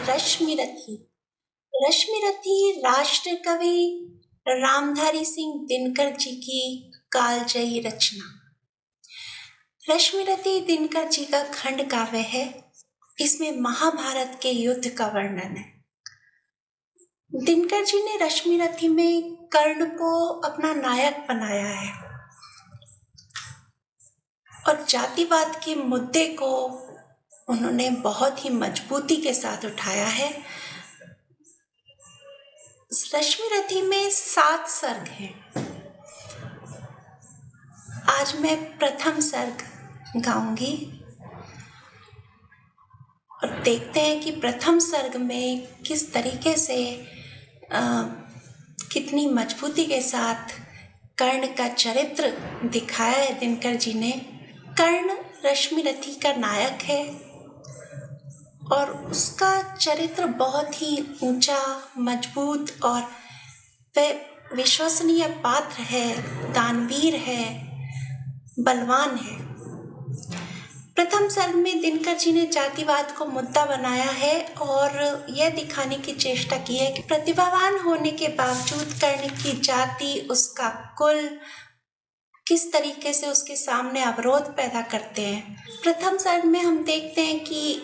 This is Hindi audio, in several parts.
रश्मिरथी। रश्मिरथी राष्ट्र कवि रामधारी सिंह दिनकर जी की कालजयी रचना। रश्मिरथी दिनकर जी का खंड काव्य है। इसमें महाभारत के युद्ध का वर्णन है। दिनकर जी ने रश्मिरथी में कर्ण को अपना नायक बनाया है और जातिवाद के मुद्दे को उन्होंने बहुत ही मजबूती के साथ उठाया है। रश्मिरथी में 7 सर्ग हैं। आज मैं प्रथम सर्ग गाऊंगी और देखते हैं कि प्रथम सर्ग में किस तरीके से कितनी मजबूती के साथ कर्ण का चरित्र दिखाया है दिनकर जी ने। कर्ण रश्मिरथी का नायक है और उसका चरित्र बहुत ही ऊंचा, मजबूत और वह विश्वसनीय पात्र है, दानवीर है, बलवान है। प्रथम सर्ग में दिनकर जी ने जातिवाद को मुद्दा बनाया है और यह दिखाने की चेष्टा की है कि प्रतिभावान होने के बावजूद कर्ण की जाति, उसका कुल किस तरीके से उसके सामने अवरोध पैदा करते हैं। प्रथम सर्ग में हम देखते हैं कि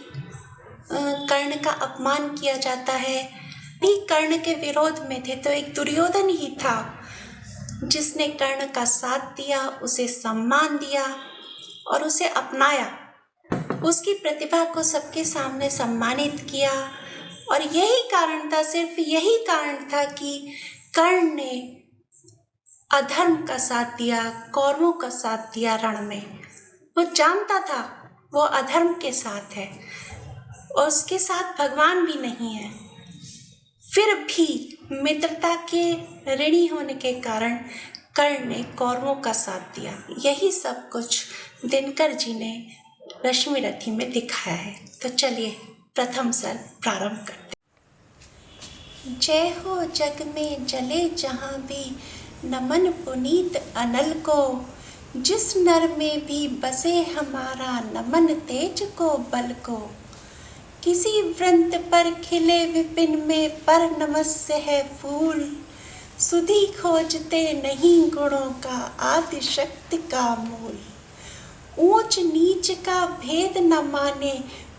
कर्ण का अपमान किया जाता है। भी कर्ण के विरोध में थे तो एक दुर्योधन ही था जिसने कर्ण का साथ दिया, उसे सम्मान दिया और उसे अपनाया, उसकी प्रतिभा को सबके सामने सम्मानित किया। और यही कारण था, सिर्फ यही कारण था कि कर्ण ने अधर्म का साथ दिया, कौरवों का साथ दिया रण में। वो जानता था वो अधर्म के साथ है और उसके साथ भगवान भी नहीं है, फिर भी मित्रता के ऋणी होने के कारण कर्ण ने कौरवों का साथ दिया। यही सब कुछ दिनकर जी ने रश्मिरथी में दिखाया है। तो चलिए प्रथम सर्ग प्रारंभ करते हैं। जय हो जग में जले जहाँ भी नमन पुनीत अनल को, जिस नर में भी बसे हमारा नमन तेज को बल को। किसी वृंत पर खिले विपिन में पर नमस्य है फूल, सुधि खोजते नहीं गुणों का आदि शक्ति का मूल। ऊंच नीच का भेद न माने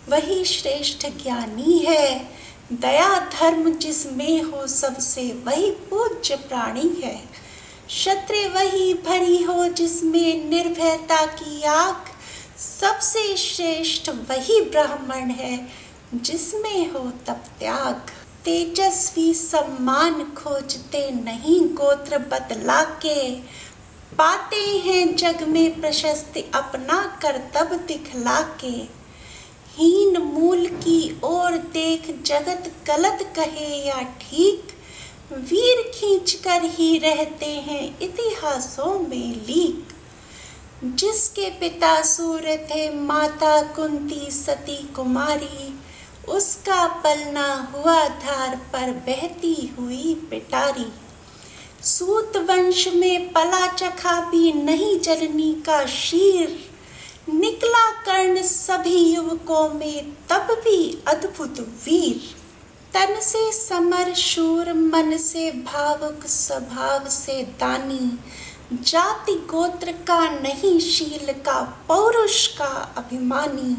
वही श्रेष्ठ ज्ञानी है, दया धर्म जिसमें हो सबसे वही पूज्य प्राणी है। क्षत्रिय वही भरी हो जिसमें निर्भयता की आग, सबसे श्रेष्ठ वही ब्राह्मण है जिसमें हो तप त्याग। तेजस्वी सम्मान खोजते नहीं गोत्र बतला के, पाते हैं जग में प्रशस्ति अपना कर्तव्य दिखला के। हीन मूल की ओर देख जगत गलत कहे या ठीक, वीर खींच कर ही रहते हैं इतिहासों में लीक। जिसके पिता सूर्य थे माता कुंती सती कुमारी, उसका पलना हुआ धार पर बहती हुई पिटारी। सूत वंश में पला चखा भी नहीं जननी का शीर, निकला कर्ण सभी युवकों में तब भी अद्भुत वीर। तन से समर शूर, मन से भावुक, स्वभाव से दानी, जाति गोत्र का नहीं शील का पौरुष का अभिमानी।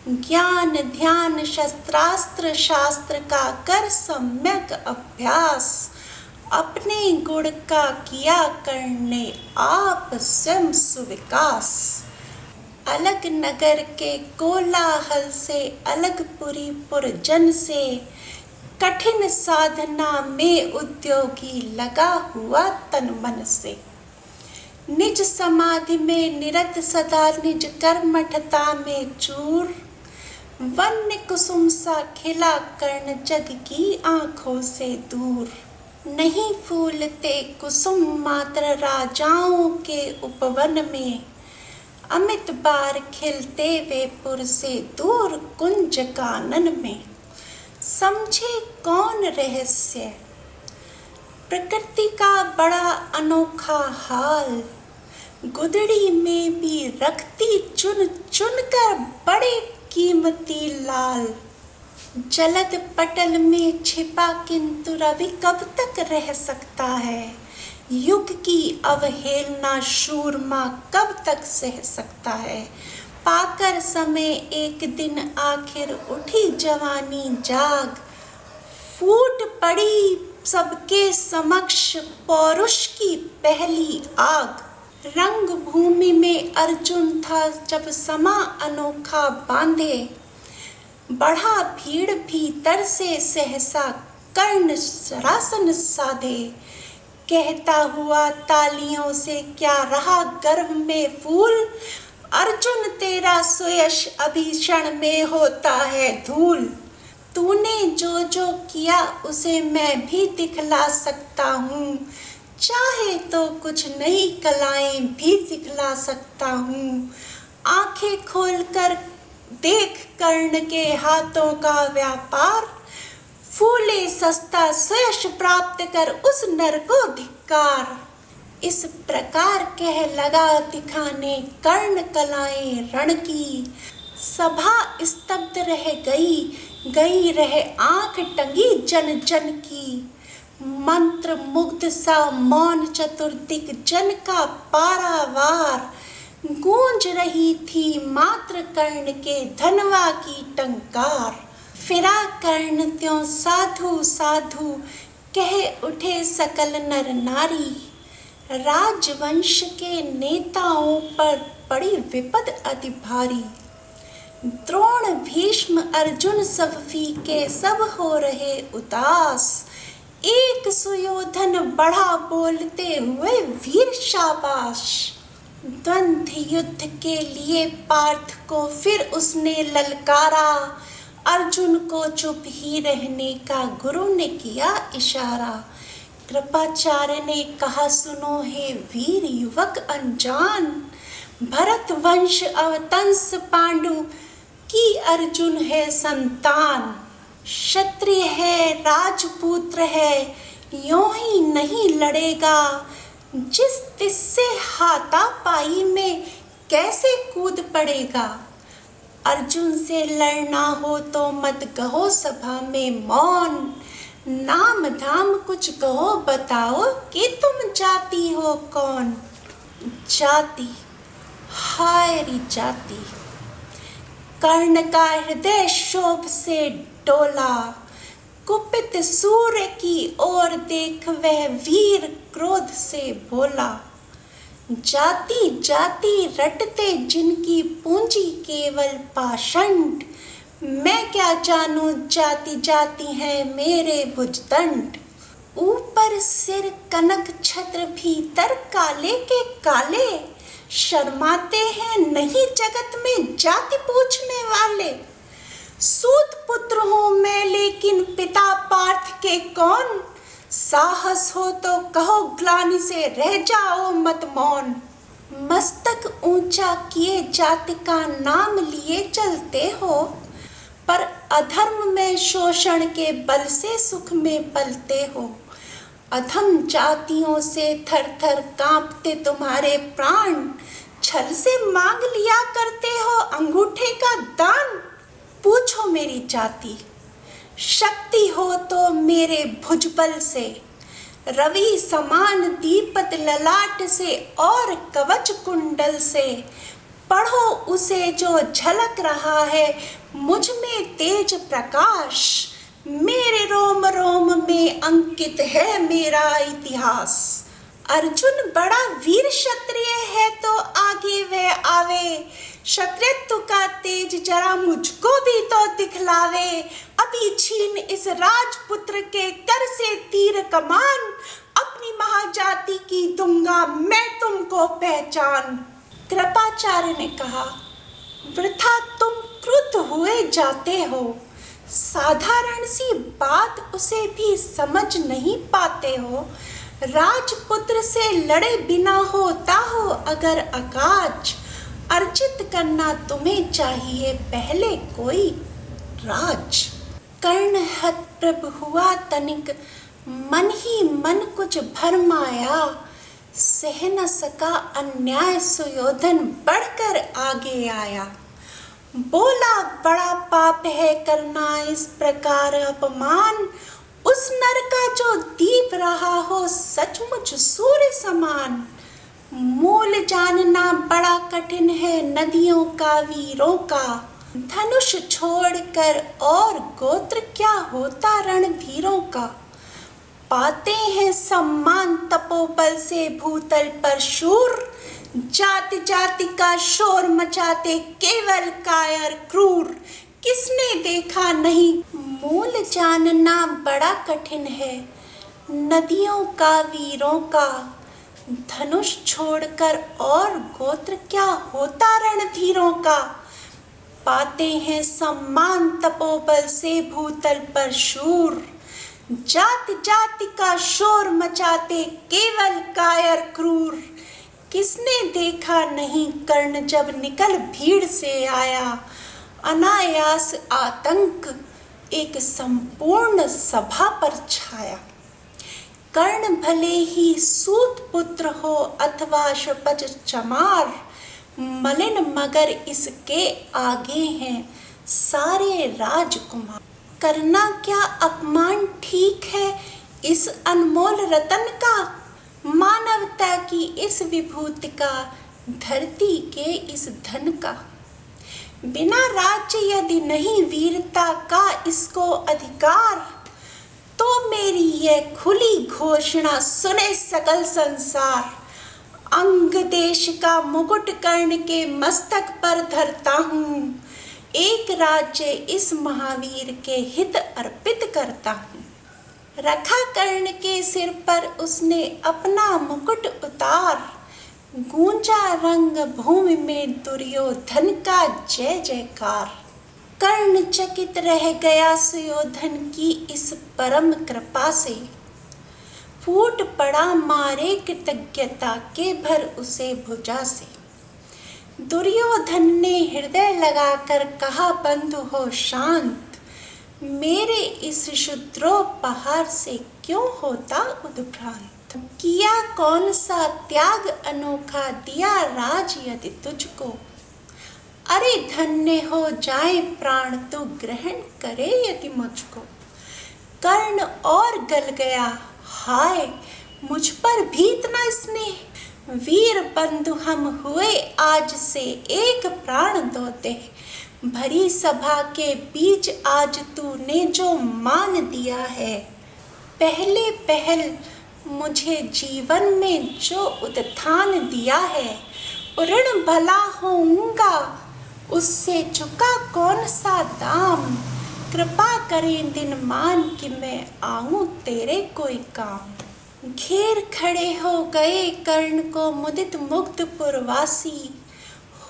ज्ञान ध्यान शस्त्रास्त्र शास्त्र का कर सम्यक अभ्यास, अपने गुण का किया करने आप स्वयं सुविकास। अलग नगर के कोलाहल से, अलग पुरी पुरजन से, कठिन साधना में उद्योगी लगा हुआ तन मन से। निज समाधि में निरत सदा निज कर्मठता में चूर, वन्य कुसुम सा खिला कर्ण जग की आंखों से दूर। नहीं फूलते कुसुम मात्र राजाओं के उपवन में, अमित बार खिलते वे पुर से दूर कुंज कानन में। समझे कौन रहस्य प्रकृति का बड़ा अनोखा हाल, गुदड़ी में भी रखती चुन चुन कर बड़े कीमती लाल। जलद पटल में छिपा किंतु रवि कब तक रह सकता है। युग की अवहेलना शूरमा कब तक सह सकता है। पाकर समय एक दिन आखिर उठी जवानी जाग, फूट पड़ी सबके समक्ष पौरुष की पहली आग। रंग भूमि में अर्जुन था जब समा अनोखा बांधे, बढ़ा भीड़ भीतर से सहसा कर्ण सरासन साधे। कहता हुआ तालियों से क्या रहा गर्व में फूल, अर्जुन तेरा सुयश अभी क्षण में होता है धूल। तूने जो जो किया उसे मैं भी दिखला सकता हूँ, चाहे तो कुछ नई कलाएं भी सिखला सकता हूँ। आंखें खोलकर देख कर्ण के हाथों का व्यापार, फूले सस्ता सुयश प्राप्त कर उस नर को धिक्कार। इस प्रकार कह लगा दिखाने कर्ण कलाएं रण की, सभा स्तब्ध रह गई रहे आंख टंगी जन जन की। मंत्र मुग्ध सा मौन चतुर्दिक जन का पारावार, गूंज रही थी मात्र कर्ण के धनवा की टंकार। फिरा कर्ण त्यों साधु साधु कह उठे सकल नर नारी, राजवंश के नेताओं पर पड़ी विपद अति भारी। द्रोण भीष्म अर्जुन सब फीके सब हो रहे उदास, एक सुयोधन बढ़ा बोलते हुए वीर शाबाश। द्वंद्व युद्ध के लिए पार्थ को फिर उसने ललकारा, अर्जुन को चुप ही रहने का गुरु ने किया इशारा। कृपाचार्य ने कहा सुनो हे वीर युवक अनजान, भरत वंश अवतंस पांडु की अर्जुन है संतान। क्षत्रिय है राजपुत्र है यों ही नहीं लड़ेगा, जिस तिससे हाथापाई में कैसे कूद पड़ेगा। अर्जुन से लड़ना हो तो मत कहो सभा में मौन, नाम धाम कुछ कहो बताओ कि तुम जाति हो कौन। जाति हाय री जाति, कर्ण का हृदय शोभ से डोला, कुपित सूर्य की ओर देख वह वीर क्रोध से बोला। जाति जाति रटते जिनकी पूंजी केवल पाषंड, मैं क्या जानूं जाति जाति है मेरे भुजदंड। ऊपर सिर कनक छत्र भीतर काले के काले, शर्माते हैं नहीं जगत में जाति पूछने वाले। सूत पुत्र हूँ मैं लेकिन पिता पार्थ के कौन, साहस हो तो कहो ग्लानि से रह जाओ मत मौन। मस्तक ऊंचा किए जाति का नाम लिए चलते हो, पर अधर्म में शोषण के बल से सुख में पलते हो। अधम जातियों से थर थर कांपते तुम्हारे प्राण, छल से मांग लिया करते हो अंगूठे का दान। पूछो मेरी जाति, शक्ति हो तो मेरे भुजबल से, रवि समान दीपत ललाट से और कवच कुंडल से। पढ़ो उसे जो झलक रहा है मुझ में तेज प्रकाश, मेरे रोम रोम में अंकित है मेरा इतिहास। अर्जुन बड़ा वीर क्षत्रिय है तो आगे वह आवे, क्षत्रियत्व का तेज जरा मुझको भी तो दिखलावे। अभी छीन इस राजपुत्र के कर से तीर कमान, अपनी महाजाति की दूंगा मैं तुमको पहचान। कृपाचार्य ने कहा वृथा तुम क्रुद्ध हुए जाते हो, साधारण सी बात उसे भी समझ नहीं पाते हो। राजपुत्र से लड़े बिना होता हो अगर अकाज, अर्जित करना तुम्हें चाहिए पहले कोई राज। कर्ण हत प्रभ हुआ तनिक, मन ही मन कुछ भरमाया, सह न सका अन्याय सुयोधन बढ़कर आगे आया। बोला बड़ा पाप है करना इस प्रकार अपमान, उस नर का जो दीप रहा हो सचमुच सूर्य समान। मूल जानना बड़ा कठिन है नदियों का वीरों का, धनुष छोड़कर और गोत्र क्या होता रणधीरों का। पाते हैं सम्मान तपोबल से भूतल पर शूर, जाति जाति का शोर मचाते केवल कायर क्रूर। किसने देखा नहीं मूल जानना बड़ा कठिन है नदियों का वीरों का, धनुष छोड़कर और गोत्र क्या होता रणधीरों का। पाते हैं सम्मान तपोबल से भूतल पर शूर, जाति जाति का शोर मचाते केवल कायर क्रूर। किसने देखा नहीं कर्ण जब निकल भीड़ से आया, अनायास आतंक एक संपूर्ण सभा पर छाया। कर्ण भले ही सूत पुत्र हो अथवा शपथ चमार, मलिन मगर इसके आगे हैं सारे राजकुमार। करना क्या अपमान ठीक है इस अनमोल रतन का, मानवता की इस विभूति का, धरती के इस धन का। बिना राज्य यदि नहीं वीरता का इसको अधिकार, तो मेरी यह खुली घोषणा सुने सकल संसार। अंग देश का मुकुट कर्ण के मस्तक पर धरता हूँ, एक राज्य इस महावीर के हित अर्पित करता हूँ। रखा कर्ण के सिर पर उसने अपना मुकुट उतार, गूंजा रंग भूमि में दुर्योधन का जय जयकार। कर्ण चकित रह गया सुयोधन की इस परम कृपा से, फूट पड़ा मारे कृतज्ञता के भर उसे भुजा से। दुर्योधन ने हृदय लगाकर कहा बंधु हो शांत, मेरे इस शुद्रोपहार से क्यों होता उद्भ्रांत। किया कौन सा त्याग अनोखा दिया राज यदि तुझको, अरे धन्य हो जाए प्राण तू ग्रहण करे यदि मुझको। कर्ण और गल गया हाय मुझ पर भी इतना स्नेह, वीर बंधु हम हुए आज से एक प्राण दो दे। भरी सभा के बीच आज तूने जो मान दिया है, पहले पहल मुझे जीवन में जो उत्थान दिया है, ऋण भला होऊंगा उससे चुका कौन सा दाम। कृपा करें दिन मान कि मैं आऊं तेरे कोई काम। घेर खड़े हो गए कर्ण को मुदित मुग्ध पुरवासी,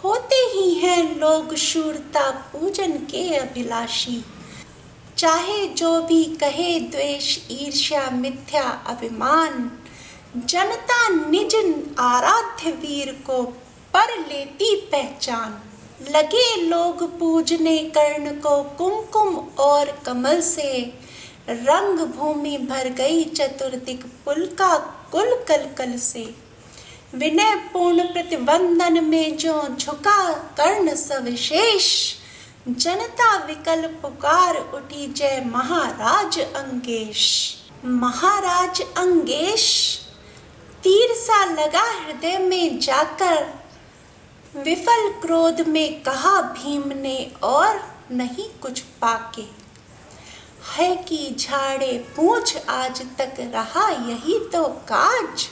होते ही हैं लोग शूरता पूजन के अभिलाषी। चाहे जो भी कहे द्वेष ईर्ष्या मिथ्या अभिमान, जनता निज आराध्य वीर को पर लेती पहचान। लगे लोग पूजने कर्ण को कुमकुम और कमल से, रंग भूमि भर गई चतुर्दिक पुलका कुल कलकल से। विनय पूर्ण प्रतिवंदन में जो झुका कर्ण सविशेष, जनता विकल पुकार उठी जय महाराज अंगेश। महाराज अंगेश तीर सा लगा हृदय में जाकर, विफल क्रोध में कहा भीम ने और नहीं कुछ पाके। है कि झाड़े पूछ आज तक रहा यही तो काज,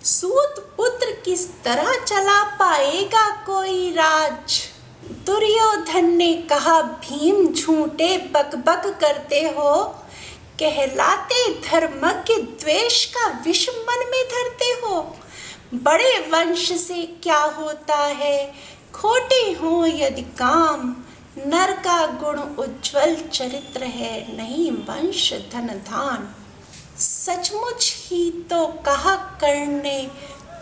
सूत पुत्र किस तरह चला पाएगा कोई राज। दुर्योधन ने कहा भीम झूठे बकबक करते हो, कहलाते धर्मज्ञ द्वेष का विष मन में धरते हो। बड़े वंश से क्या होता है खोटे हो यदि काम, नर का गुण उज्ज्वल चरित्र है नहीं वंश धन धान। सचमुच ही तो कहा कर्ण ने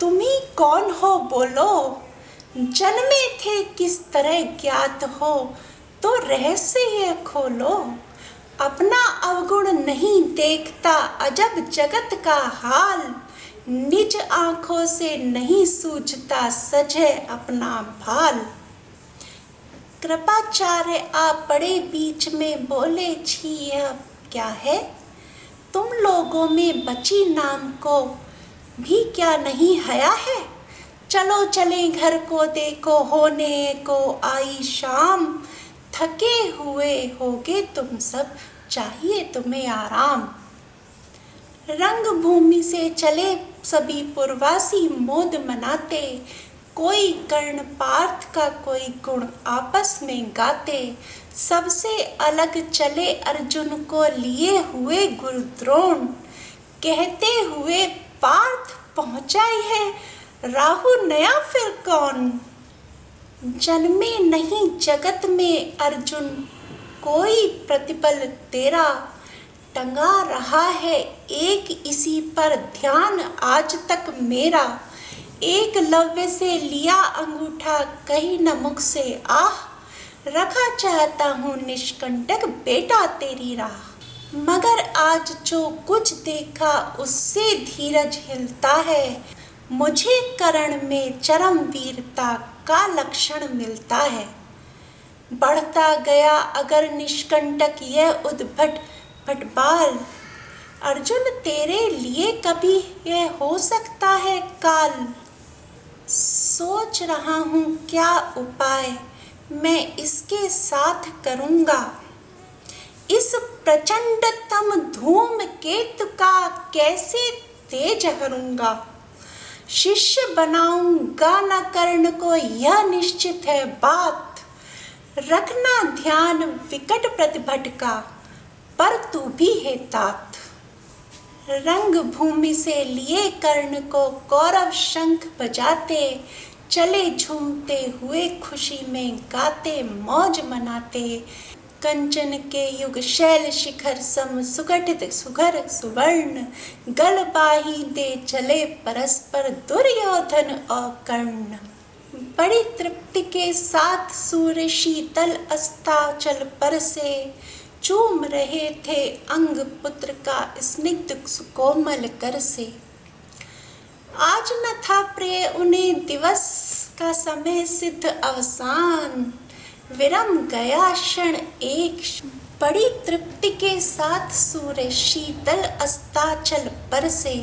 तुम ही कौन हो बोलो, जन्मे थे किस तरह ज्ञात हो तो रहस्य ये खोलो। अपना अवगुण नहीं देखता अजब जगत का हाल, निज आंखों से नहीं सूझता सजे अपना भाल। कृपाचार्य आ पड़े बीच में, बोले छी यह क्या है? तुम लोगों में बची नाम को भी क्या नहीं हया है? चलो चलें घर को, देखो होने को आई शाम। थके हुए होगे तुम सब, चाहिए तुम्हें आराम। रंग भूमि से चले सभी पुरवासी मोद मनाते, कोई कर्ण पार्थ का कोई गुण आपस में गाते। सबसे अलग चले अर्जुन को लिए हुए गुरु द्रोण, कहते हुए पार्थ पहुंचाई है राहु नया फिर कौन। जन्मे नहीं जगत में अर्जुन, कोई प्रतिबल तेरा, टंगा रहा है एक इसी पर ध्यान आज तक मेरा। एकलव्य से लिया अंगूठा, कही न मुख से आह, रखा चाहता हूँ निष्कंटक बेटा तेरी राह। मगर आज जो कुछ देखा उससे धीरज हिलता है, मुझे कर्ण में चरम वीरता का लक्षण मिलता है। बढ़ता गया अगर निष्कंटक यह उद्भट भटबाल, अर्जुन तेरे लिए कभी यह हो सकता है काल। सोच रहा हूँ क्या उपाय मैं इसके साथ करूँगा, इस प्रचंडतम धूमकेतु का कैसे तेज हरूँगा। शिष्य बनाऊंगा न कर्ण को यह निश्चित है बात, रखना ध्यान विकट प्रतिभट का, पर तू भी है तात। रंग भूमि से लिए कर्ण को कौरव शंख बजाते, चले झूमते हुए खुशी में गाते मौज मनाते। कंचन के युग शैल शिखर सम सुगठित सुघर सुवर्ण, गल बाही दे चले परस्पर दुर्योधन और कर्ण। बड़ी तृप्ति के साथ सूर्य शीतल अस्ताचल पर से, चूम रहे थे अंग पुत्र का स्निग्ध सुकोमल कर से। आज न था प्रिय उन्हें दिवस का समय सिद्ध अवसान, विरम गया क्षण एक। बड़ी तृप्ति के साथ सूर्य शीतल अस्ताचल पर से,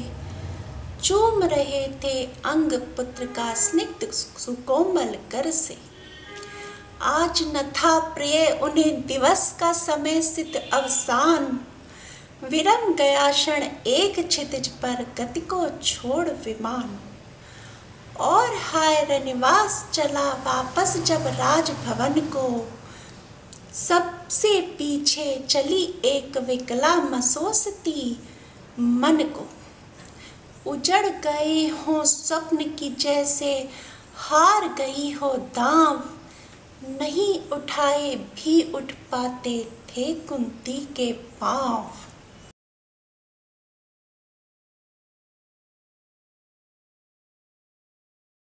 चूम रहे थे अंग पुत्र का स्निग्ध सुकोमल कर से। आज न था प्रिय उन्हें दिवस का समय सिद्ध अवसान, विरम गया क्षण एक क्षितिज पर गति को छोड़ विमान। और हाय रनिवास चला वापस जब राजभवन को, सबसे पीछे चली एक विकला मसोसती मन को। उजड़ गए हों स्वप्न की जैसे, हार गई हो दांव, नहीं उठाए भी उठ पाते थे कुंती के पांव।